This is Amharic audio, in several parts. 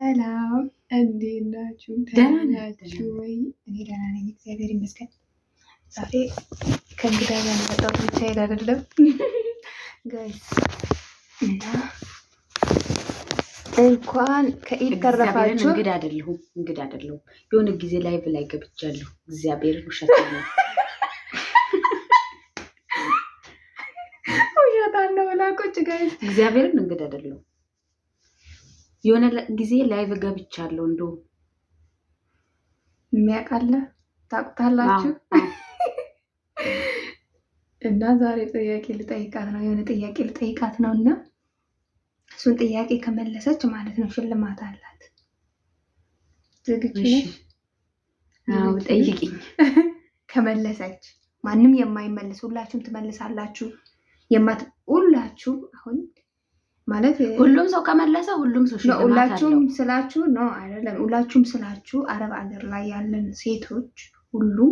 ሰላም እንዴት ናችሁ? ደህና ናችሁ ወይ? እኔ ደህና ነኝ፣ እግዚአብሔር ይመስገን። ዛሬ ከእንግዳ ጋር የመጣሁት ብቻዬን አይደለም ጋይስ እና እንኳን ከኢድ ተረፋችሁ። እንግዳ አይደለሁም። የሆነ ጊዜ ላይቭ ላይ ገብቻለሁ። እግዚአብሔርን ውሸት ነው ነው ብላቆች ጋይስ፣ እግዚአብሔርን እንግዳ አይደለሁም። የሆነ ጊዜ ላይቭ ገብቻለሁ። እንደው የሚያውቃለ ታውቁታላችሁ። እና ዛሬ ጥያቄ ልጠይቃት ነው፣ የሆነ ጥያቄ ልጠይቃት ነው እና እሱን ጥያቄ ከመለሰች ማለት ነው ሽልማት አላት። ዝግጁ ነሽ? አዎ ጠይቂኝ። ከመለሰች ማንም የማይመልስ ሁላችሁም ትመልሳላችሁ። ሁላችሁ አሁን ማለት ሁሉም ሰው ከመለሰ ሁሉም ሰው ሽልማት አለው። ሁላችሁም ስላችሁ ነው አይደለም። ሁላችሁም ስላችሁ አረብ አገር ላይ ያለን ሴቶች ሁሉም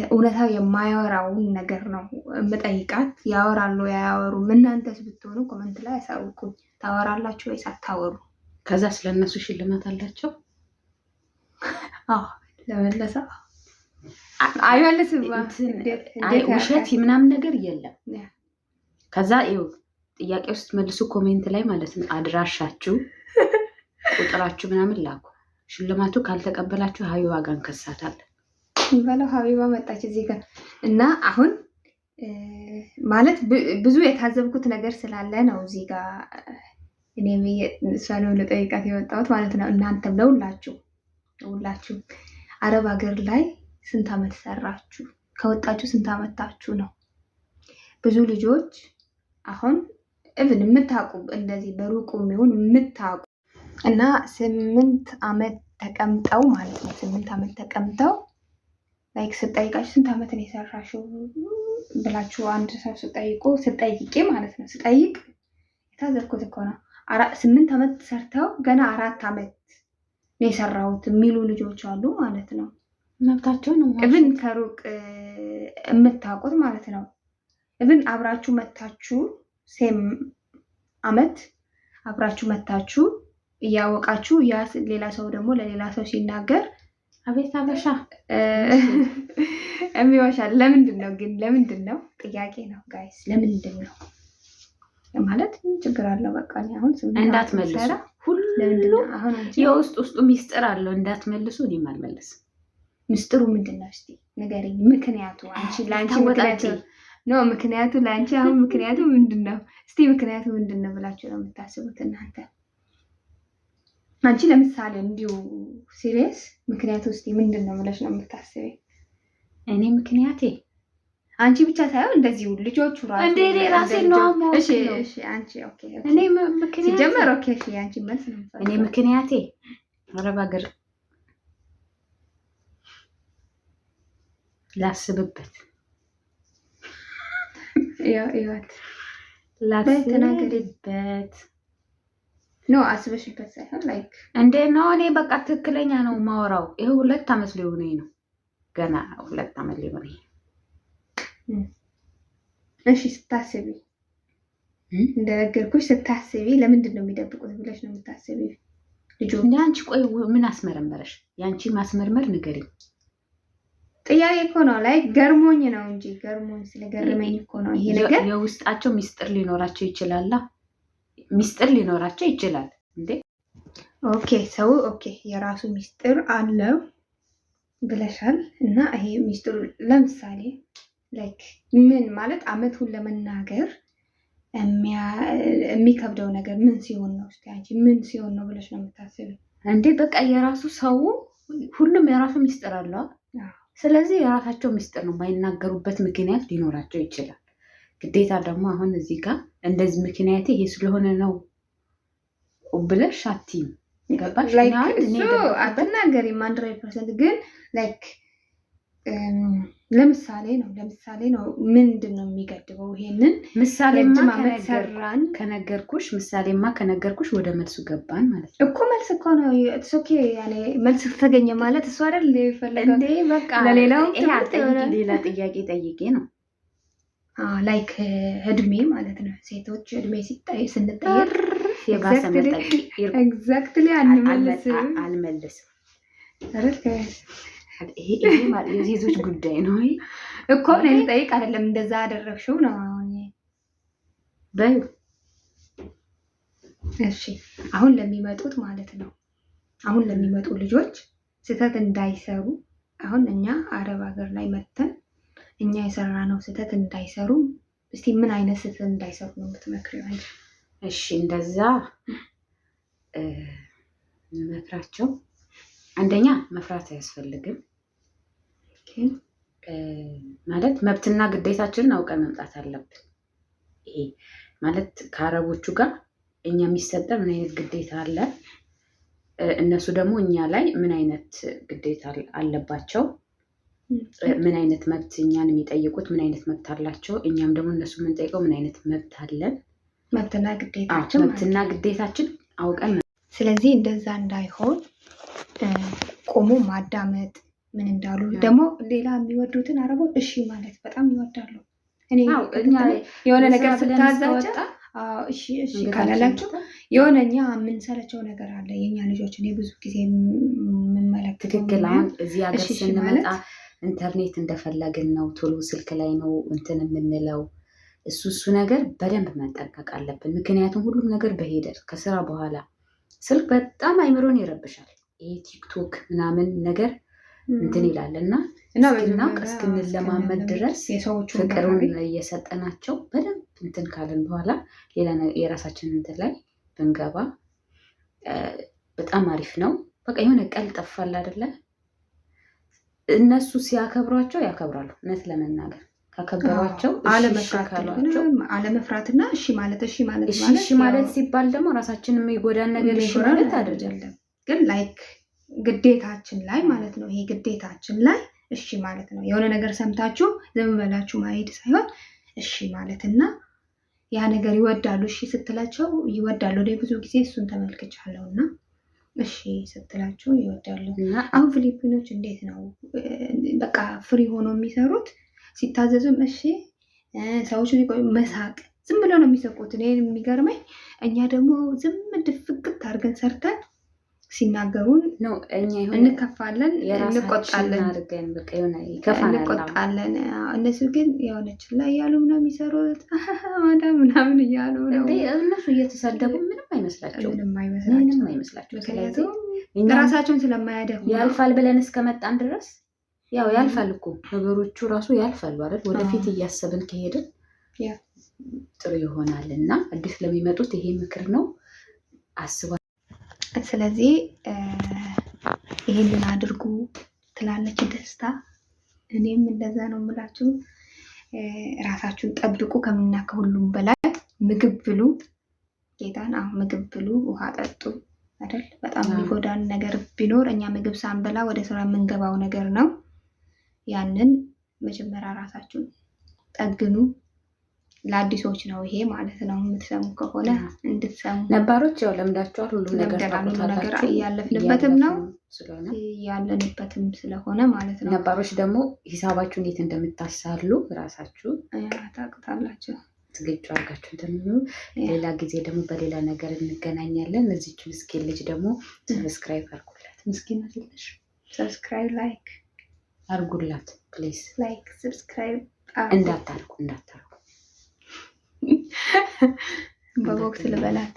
እውነታው የማያወራውን ነገር ነው የምጠይቃት። ያወራሉ ያያወሩም። እናንተስ ብትሆኑ ኮመንት ላይ ያሳውቁኝ። ታወራላችሁ ወይስ አታወሩ? ከዛ ስለነሱ ሽልማት አላቸው። አዎ ለመለሰ አይመልስም። ውሸት ምናምን ነገር የለም። ከዛ ይኸው ጥያቄ ውስጥ መልሱ ኮሜንት ላይ ማለት ነው። አድራሻችሁ ቁጥራችሁ ምናምን ላኩ። ሽልማቱ ካልተቀበላችሁ ሀቢባ ጋር እንከሳታለን። በለው ሀቢባ መጣች እዚህ ጋር እና አሁን ማለት ብዙ የታዘብኩት ነገር ስላለ ነው እዚህ ጋር እኔም እሷን ልጠይቃት የወጣሁት ማለት ነው። እናንተም ለሁላችሁ አረብ ሀገር ላይ ስንት ዓመት ሰራችሁ? ከወጣችሁ ስንት ዓመታችሁ ነው? ብዙ ልጆች አሁን እብን የምታውቁ እንደዚህ በሩቁ የሚሆን የምታውቁ እና 8 ዓመት ተቀምጠው ማለት ነው 8 ዓመት ተቀምጠው ላይክ ስጠይቃችሁ ስንት ዓመት ነው የሰራሽው ብላችሁ አንድ ሰው ስጠይቄ ማለት ነው ስጠይቅ የታዘብኩት እኮ ነው 8 ዓመት ሰርተው ገና 4 ዓመት ነው የሰራሁት የሚሉ ልጆች አሉ ማለት ነው። መብታቸው ነው። እብን ከሩቅ የምታውቁት ማለት ነው። እብን አብራችሁ መታችሁ ሴም ዓመት አብራችሁ መታችሁ እያወቃችሁ ያ ሌላ ሰው ደግሞ ለሌላ ሰው ሲናገር አቤት አበሻ የሚዋሻል። ለምንድን ነው ግን? ለምንድን ነው? ጥያቄ ነው ጋይስ። ለምንድን ነው ማለት ችግር አለው? በቃ አሁን እንዳትመልሱ። ሁሉ አሁን የውስጡ ሚስጥር አለው። እንዳትመልሱ። እኔም አልመልስም። ምስጢሩ ምንድን ነው? እስቲ ንገረኝ። ምክንያቱ አንቺ ለአንቺ ምክንያቱ ነው። ምክንያቱ ለአንቺ አሁን ምክንያቱ ምንድን ነው? እስቲ ምክንያቱ ምንድን ነው ብላችሁ ነው የምታስቡት እናንተ? አንቺ ለምሳሌ እንዲሁ ሲሪየስ ምክንያቱ እስቲ ምንድን ነው ብለሽ ነው የምታስበው? እኔ ምክንያቴ አንቺ ብቻ ሳይሆን እንደዚሁ ልጆቹ ራሱ እንደ ራሴ ነው። እሺ አንቺ ኦኬ። እኔ ምክንያቴ ሲጀመር ኦኬ። እሺ አንቺ መልስ ነው። እኔ ምክንያቴ አረብ ሀገር ላስብበት ላስብበት ነው አስበሽበት ሳይሆን ላይክ እንዴ ነው። እኔ በቃ ትክክለኛ ነው ማወራው። ይሄ 2 ዓመት ሊሆነኝ ነው። ገና 2 ዓመት ሊሆነኝ። እሺ ስታስቢ እንደነገርኩሽ ስታስቢ ለምንድን ነው የሚደብቁት ብለሽ ነው የምታስቢ? ልጆች እንደ አንቺ ቆይ ምን አስመረመረሽ? ያንቺ ማስመርመር ንገሪኝ። ጥያቄ እኮ ነው ላይ ገርሞኝ ነው እንጂ ገርሞኝ ስለገረመኝ እኮ ነው ይሄ ነገር። የውስጣቸው ሚስጥር ሊኖራቸው ይችላል። ሚስጥር ሊኖራቸው ይችላል እንዴ? ኦኬ ሰው ኦኬ የራሱ ሚስጥር አለው ብለሻል። እና ይሄ ሚስጥሩ ለምሳሌ ላይክ ምን ማለት አመቱን ለመናገር የሚከብደው ነገር ምን ሲሆን ነው? እስቲ አንቺ ምን ሲሆን ነው ብለሽ ነው የምታስቢው? እንዴ በቃ የራሱ ሰው ሁሉም የራሱ ሚስጥር አለው። ስለዚህ የራሳቸው ሚስጥር ነው። የማይናገሩበት ምክንያት ሊኖራቸው ይችላል። ግዴታ ደግሞ አሁን እዚህ ጋር እንደዚህ ምክንያቴ ይሄ ስለሆነ ነው ብለሽ አትይም። ገባሽ? አትናገሪም 100% ግን ላይክ ለምሳሌ ነው ምንድን ነው የሚገድበው? ይሄንን ምሳሌማ ከነገርኩሽ ወደ መልሱ ገባን ማለት ነው እኮ። መልስ እኮ ነው ኦኬ። ያኔ መልስ ተገኘ ማለት እሱ አይደል ይፈልጋል እንዴ? በቃ ለሌላው ሌላ ጥያቄ ጠይቄ ነው ላይክ እድሜ ማለት ነው። ሴቶች እድሜ ስንጠይቅ የባሰ መጠቅ ኤግዛክትሊ አልመልስም። ይሄ ማለት የሴቶች ጉዳይ ነው እኮ እኔ ጠይቅ አይደለም እንደዛ አደረግሽው ነው በይ። እሺ አሁን ለሚመጡት ማለት ነው አሁን ለሚመጡ ልጆች ስህተት እንዳይሰሩ አሁን እኛ አረብ ሀገር ላይ መተን እኛ የሰራነው ስህተት እንዳይሰሩ እስቲ ምን አይነት ስህተት እንዳይሰሩ ነው የምትመክሪው? እሺ እንደዛ መክራቸው አንደኛ መፍራት አያስፈልግም። ማለት መብትና ግዴታችንን አውቀን መምጣት አለብን። ይሄ ማለት ከአረቦቹ ጋር እኛ የሚሰጠን ምን አይነት ግዴታ አለ፣ እነሱ ደግሞ እኛ ላይ ምን አይነት ግዴታ አለባቸው፣ ምን አይነት መብት እኛን የሚጠይቁት ምን አይነት መብት አላቸው፣ እኛም ደግሞ እነሱ የምንጠይቀው ምን አይነት መብት አለን። መብትና ግዴታችን አውቀን ስለዚህ እንደዛ እንዳይሆን ቆሞ ማዳመጥ ምን እንዳሉ ደግሞ ሌላ የሚወዱትን አረቦች እሺ ማለት በጣም ይወዳሉ። እኔ የሆነ ነገር ስታዛቸው እሺ ካላላቸው የሆነ እኛ የምንሰለቸው ነገር አለ የኛ ልጆች። እኔ ብዙ ጊዜ የምመለከተው ትክክል። አሁን እዚህ ሀገር ስንመጣ ኢንተርኔት እንደፈለግን ነው፣ ቶሎ ስልክ ላይ ነው እንትን የምንለው። እሱ ነገር በደንብ መጠንቀቅ አለብን። ምክንያቱም ሁሉም ነገር በሂደት ከስራ በኋላ ስልክ በጣም አይምሮን ይረብሻል። ይሄ ቲክቶክ ምናምን ነገር እንትን ይላል እና እስክንለማመድ ድረስ ፍቅሩን እየሰጠናቸው በደንብ እንትን ካለን በኋላ ሌላ የራሳችን እንትን ላይ ብንገባ በጣም አሪፍ ነው። በቃ የሆነ ቀልጠፋል አይደለ? እነሱ ሲያከብሯቸው ያከብራሉ። እውነት ለመናገር ካከበሯቸው አለመፍራትና እሺ ማለት ሲባል ደግሞ ራሳችንን የሚጎዳን ነገር እሺ ማለት አይደለም፣ ግን ላይክ ግዴታችን ላይ ማለት ነው። ይሄ ግዴታችን ላይ እሺ ማለት ነው። የሆነ ነገር ሰምታችሁ ዝም ብላችሁ ማሄድ ሳይሆን እሺ ማለት እና ያ ነገር ይወዳሉ። እሺ ስትላቸው ይወዳሉ። እኔ ብዙ ጊዜ እሱን ተመልክቻለሁ እና እሺ ስትላቸው ይወዳሉ። አሁን ፊሊፒኖች እንዴት ነው በቃ ፍሪ ሆኖ የሚሰሩት? ሲታዘዙም እሺ ሰዎችን መሳቅ ዝም ብለው ነው የሚሰቁት። እኔ የሚገርመኝ እኛ ደግሞ ዝም ድፍግት አድርገን ሰርተን ሲናገሩን ነው እኛ እንከፋለን፣ እንቆጣለን። እነሱ ግን የሆነች ላይ እያሉ ነው የሚሰሩት ማታ ምናምን እያሉ ነው። እነሱ እየተሰደቡ ምንም አይመስላቸው። ምክንያቱም ራሳቸውን ስለማያደርጉ ያልፋል ብለን እስከመጣን ድረስ ያው ያልፋል እኮ ነገሮቹ ራሱ ያልፋሉ አይደል? ወደፊት እያሰብን ከሄድን ጥሩ ይሆናል እና አዲስ ለሚመጡት ይሄ ምክር ነው አስባ። ስለዚህ ይሄንን አድርጉ ትላለች ደስታ። እኔም እንደዛ ነው የምላችሁ። ራሳችሁን ጠብቁ። ከምና ከሁሉም በላይ ምግብ ብሉ። ጌታን ምግብ ብሉ፣ ውሃ ጠጡ አይደል? በጣም የሚጎዳን ነገር ቢኖር እኛ ምግብ ሳንበላ ወደ ስራ የምንገባው ነገር ነው። ያንን መጀመሪያ ራሳችሁን ጠግኑ። ለአዲሶች ነው ይሄ ማለት ነው። የምትሰሙ ከሆነ እንድትሰሙ። ነባሮች ያው ለምዳችኋል። ሁሉ ነገር እያለፍንበትም ነው ያለንበትም ስለሆነ ማለት ነው። ነባሮች ደግሞ ሂሳባችሁን የት እንደምታሳሉ ራሳችሁ ታውቁታላችሁ። ዝግጁ አድርጋችሁ እንደምኑ። ሌላ ጊዜ ደግሞ በሌላ ነገር እንገናኛለን። እዚች ምስኪን ልጅ ደግሞ ሰብስክራይብ አድርጉላት። ምስኪን አይደለሽ? ሰብስክራይብ ላይክ አድርጉላት ፕሊዝ። ላይክ ሰብስክራይብ እንዳታርጉ በቦክስ ልበላት።